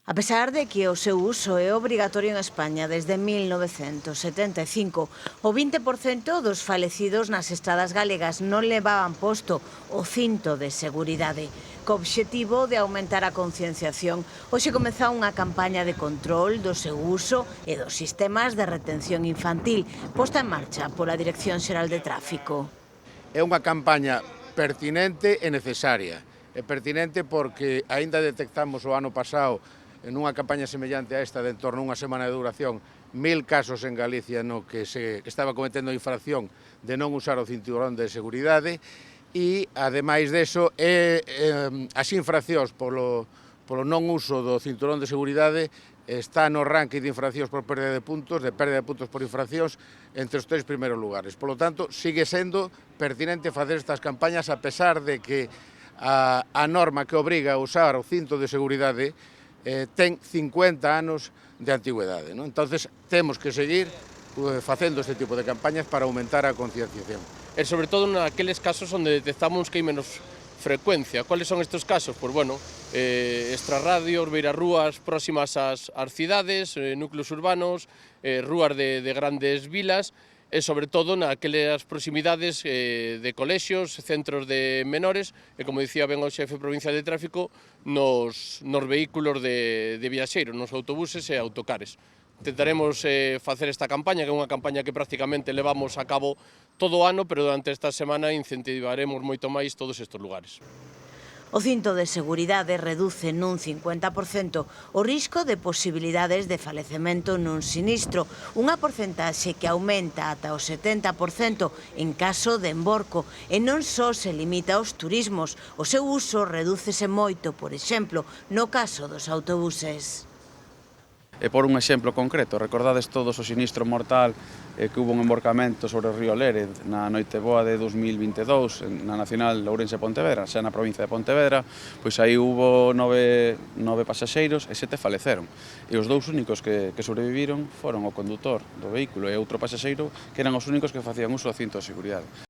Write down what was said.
A pesar de que o seu uso é obrigatorio en España desde 1975, o 20% dos falecidos nas estradas galegas non levaban posto o cinto de seguridade. Co obxectivo de aumentar a concienciación, hoxe comeza unha campaña de control do seu uso e dos sistemas de retención infantil, posta en marcha pola Dirección Xeral de Tráfico. É unha campaña pertinente e necesaria. É pertinente porque aínda detectamos o ano pasado, nunha campaña semellante a esta de en torno a unha semana de duración, 1000 casos en Galicia no que se estaba cometendo a infracción de non usar o cinturón de seguridade e, ademais deso, as infraccións polo non uso do cinturón de seguridade está no ranking de infraccións por pérdida de puntos por infraccións entre os 3 primeiros lugares. Polo tanto, sigue sendo pertinente facer estas campañas a pesar de que a norma que obriga a usar o cinto de seguridade ten 50 anos de antigüedade. Entonces, temos que seguir facendo este tipo de campañas para aumentar a concienciación. E sobre todo naqueles casos onde detectamos que hai menos frecuencia. Cuáles son estes casos? Pois, bueno, extrarradios, beirarrúas próximas ás cidades, núcleos urbanos, rúas de grandes vilas, e sobre todo naquelas proximidades de colexios, centros de menores, e como dicía ben o xefe provincial de tráfico, nos vehículos de viaxeiros, nos autobuses e autocares. Intentaremos facer esta campaña, que é unha campaña que prácticamente levamos a cabo todo o ano, pero durante esta semana incentivaremos moito máis todos estes lugares. O cinto de seguridade reduce nun 50% o risco de posibilidades de falecemento nun sinistro, unha porcentaxe que aumenta ata o 70% en caso de emborco, e non só se limita aos turismos, o seu uso redúcese moito, por exemplo, no caso dos autobuses. E por un exemplo concreto, recordades todos o sinistro mortal que hubo un emborcamento sobre o río Lérez na noite boa de 2022 na Nacional Ourense-Pontevedra, xa na provincia de Pontevedra, pois aí hubo 9 pasaxeiros e 7 faleceron. E os dous únicos que sobreviviron foron o condutor do vehículo e outro pasaxeiro que eran os únicos que facían uso do cinto de seguridade.